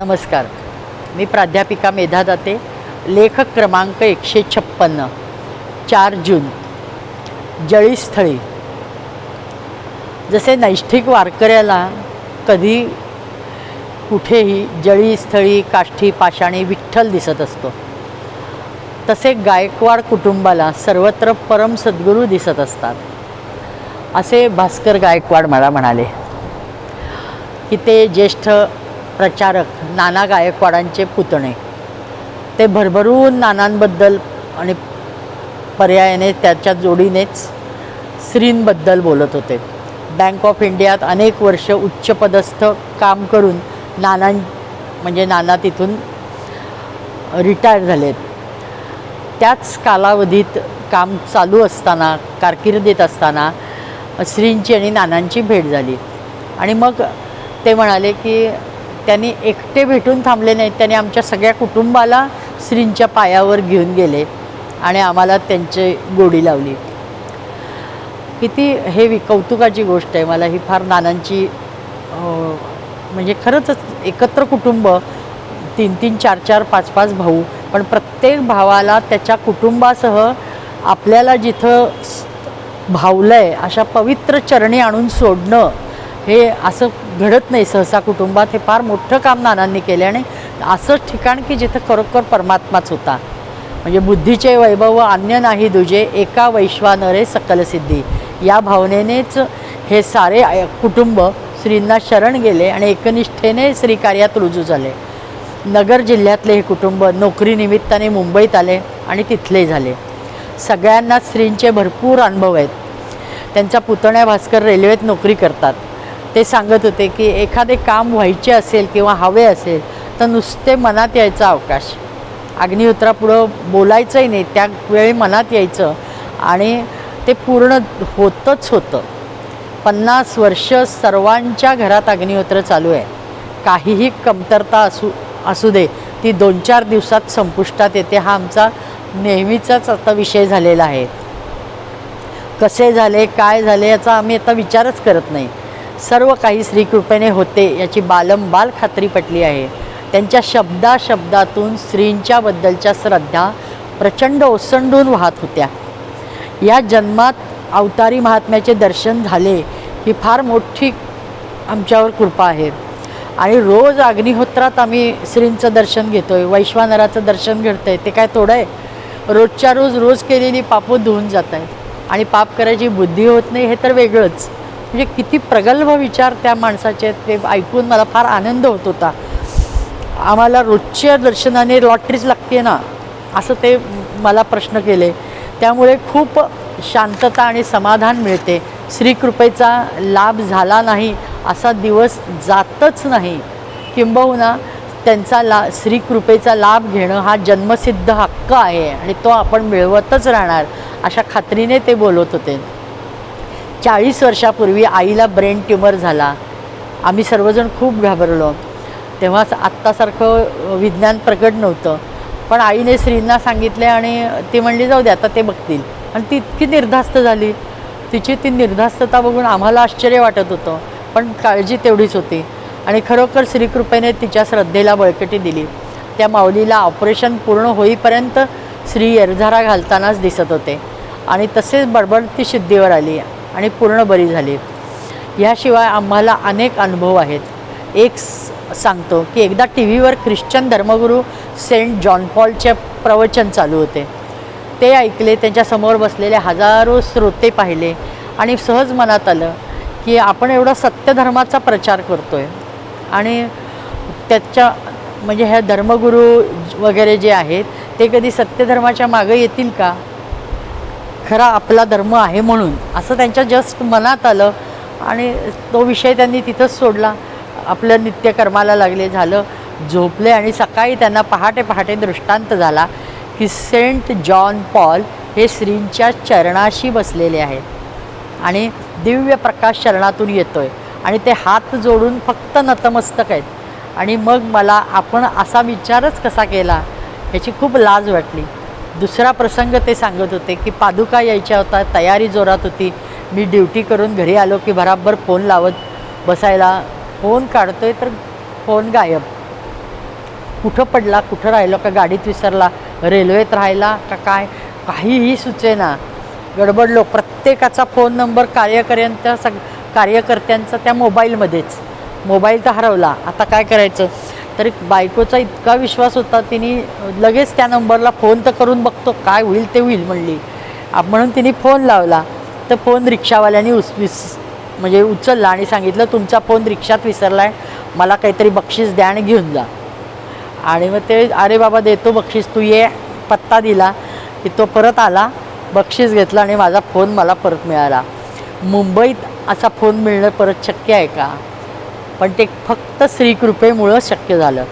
नमस्कार. मी प्राध्यापिका मेधा दाते. लेखक क्रमांक 156. 4 जून. जळीस्थळी. जसे नैष्ठिक वारकऱ्याला कधी कुठेही जळीस्थळी, काष्ठी, पाषाणी विठ्ठल दिसत असतो, तसे गायकवाड कुटुंबाला सर्वत्र परम सद्गुरू दिसत असतात, असे भास्कर गायकवाड मला म्हणाले. की ते ज्येष्ठ प्रचारक नाना गायकवाडांचे पुतणे, ते भरभरून नानांबद्दल आणि पर्यायाने त्याच्या जोडीनेच श्रींबद्दल बोलत होते. बँक ऑफ इंडियात अनेक वर्ष उच्चपदस्थ काम करून नाना तिथून रिटायर झालेत. त्याच कालावधीत काम चालू असताना, कारकिर्दीत असताना श्रींची आणि नानांची भेट झाली. आणि मग ते म्हणाले की त्यांनी एकटे भेटून थांबले नाहीत, त्यांनी आमच्या सगळ्या कुटुंबाला श्रींच्या पायावर घेऊन गेले आणि आम्हाला त्यांची गोडी लावली. किती हे कौतुकाची गोष्ट आहे. मला ही फार नानांची म्हणजे खरंच एकत्र कुटुंब, 3-3, 4-4, 5-5 भाऊ, पण प्रत्येक भावाला त्याच्या कुटुंबासह आपल्याला जिथं भावलं आहे अशा पवित्र चरणी आणून सोडणं, हे असं घडत नाही सहसा कुटुंबात. हे फार मोठं काम नानांनी केलं आणि असंच ठिकाण की जिथं खरोखर परमात्माच होता. म्हणजे बुद्धीचे वैभव अन्य नाही दुजे, एका वैश्वानरे सकल सिद्धी, या भावनेनेच हे सारे कुटुंब श्रींना शरण गेले आणि एकनिष्ठेने श्रीकार्यात रुजू झाले. नगर जिल्ह्यातले हे कुटुंब नोकरीनिमित्ताने मुंबईत आले आणि तिथले झाले. सगळ्यांना श्रींचे भरपूर अनुभव आहेत. त्यांचा पुतण्या भास्कर रेल्वेत नोकरी करतात. ते सांगत होते की एखादे काम व्हायचे असेल किंवा हवे असेल तर नुसते मनात यायचा अवकाश, अग्निहोत्रापुढं बोलायचंही नाही, त्यावेळी मनात यायचं आणि ते पूर्ण होतंच होतं. 50 वर्ष सर्वांच्या घरात अग्निहोत्र चालू आहे. काहीही कमतरता असू दे, ती 2-4 दिवसात संपुष्टात येते. हा आमचा नेहमीचाच आता विषय झालेला आहे. कसे झाले, काय झाले याचा आम्ही आता विचारच करत नाही. सर्व काही श्रीकृपेने होते याची बालंबाल खात्री पटली आहे. त्यांच्या शब्दातून श्रींच्याबद्दलच्या श्रद्धा प्रचंड ओसंडून वाहत होत्या. या जन्मात अवतारी महात्म्याचे दर्शन झाले ही फार मोठी आमच्यावर कृपा आहे. आणि रोज अग्निहोत्रात आम्ही श्रींचं दर्शन घेतो आहे, वैश्वानराचं दर्शन घडतं आहे. ते काय थोडं आहे? रोजच्या रोज केलेली पापं धुवून जात आहेत आणि पाप करायची बुद्धी होत नाही, हे तर वेगळंच. म्हणजे किती प्रगल्भ विचार त्या माणसाचे, ते ऐकून मला फार आनंद होत होता. आम्हाला रोजच्या दर्शनाने लॉटरीच लागते ना, असं ते मला प्रश्न केले. त्यामुळे खूप शांतता आणि समाधान मिळते. श्रीकृपेचा लाभ झाला नाही असा दिवस जातच नाही. किंबहुना त्यांचा श्रीकृपेचा लाभ घेणं हा जन्मसिद्ध हक्क आहे आणि तो आपण मिळवतच राहणार, अशा खात्रीने ते बोलत होते. 40 वर्षापूर्वी आईला ब्रेन ट्यूमर झाला. आम्ही सर्वजण खूप घाबरलो. तेव्हा आत्तासारखं विज्ञान प्रगत नव्हतं, पण आईने श्रींना सांगितले आणि ती म्हणली जाऊ दे आता ते बघतील. आणि ती इतकी निर्धास्त झाली. तिची ती निर्धास्तता बघून आम्हाला आश्चर्य वाटत होतं, पण काळजी तेवढीच होती. आणि खरोखर श्रीकृपेने तिच्या श्रद्धेला बळकटी दिली. त्या माऊलीला ऑपरेशन पूर्ण होईपर्यंत श्री एरझारा घालतानाच दिसत होते आणि तसेच बडबडती सिद्धीवर आली आणि पूर्ण बरी झाली. ह्याशिवाय आम्हाला अनेक अनुभव आहेत. एक सांगतो की एकदा TV वर ख्रिश्चन धर्मगुरू सेंट जॉन पॉलचे प्रवचन चालू होते. ते ऐकले. त्यांच्यासमोर बसलेले हजारो श्रोते पाहिले आणि सहज मनात आलं की आपण एवढा सत्यधर्माचा प्रचार करतो आहे आणि त्याच्या म्हणजे ह्या धर्मगुरू वगैरे जे आहेत ते कधी सत्यधर्माच्या मागे येतील का? खरा आपला धर्म आहे म्हणून, असं त्यांच्या जस्ट मनात आलं आणि तो विषय त्यांनी तिथंच सोडला. आपलं नित्यकर्माला लागले, झालं, झोपले. आणि सकाळी त्यांना पहाटे दृष्टांत झाला की सेंट जॉन पॉल हे श्रींच्या चरणाशी बसलेले आहेत आणि दिव्य प्रकाश चरणातून येतो आहे आणि ते हात जोडून फक्त नतमस्तक आहेत. आणि मग मला आपण असा विचारच कसा केला ह्याची खूप लाज वाटली. दुसरा प्रसंग ते सांगत होते की पादुका यायच्या होता, तयारी जोरात होती. मी ड्युटी करून घरी आलो की भराभर फोन लावत बसायला. फोन काढतोय तर फोन गायब. कुठं पडला, कुठं राहिलो, का गाडीत विसरला, रेल्वेत राहिला का काय, काहीही सुचेना. गडबडलो. प्रत्येकाचा फोन नंबर कार्यकर्त्यांचा त्या मोबाईलमध्येच. मोबाईल तर हरवला, आता काय करायचं. तरी बायकोचा इतका विश्वास होता, तिने लगेच त्या नंबरला फोन तर करून बघतो, काय होईल ते होईल म्हणली. म्हणून तिने फोन लावला. तर फोन रिक्षावाल्याने म्हणजे उचलला आणि सांगितलं, तुमचा फोन रिक्षात विसरला आहे, मला काहीतरी बक्षीस द्या आणि घेऊन जा. आणि मग ते, अरे बाबा देतो बक्षीस, तू ये. पत्ता दिला की तो परत आला, बक्षीस घेतलं आणि माझा फोन मला परत मिळाला. मुंबईत असा फोन मिळणं परत शक्य आहे का? पण ते फक्त श्रीकृपेमुळं शक्य झालं.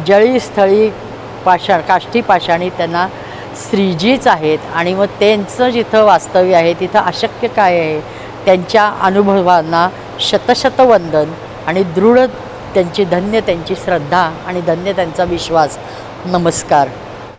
जळी स्थळी काष्ठी पाषाणी त्यांना श्रीजीच आहेत. आणि मग त्यांचं जिथं वास्तव्य आहे तिथं अशक्य काय आहे. त्यांच्या अनुभवांना शतशत वंदन आणि दृढ त्यांची श्रद्धा आणि धन्य त्यांचा विश्वास. नमस्कार.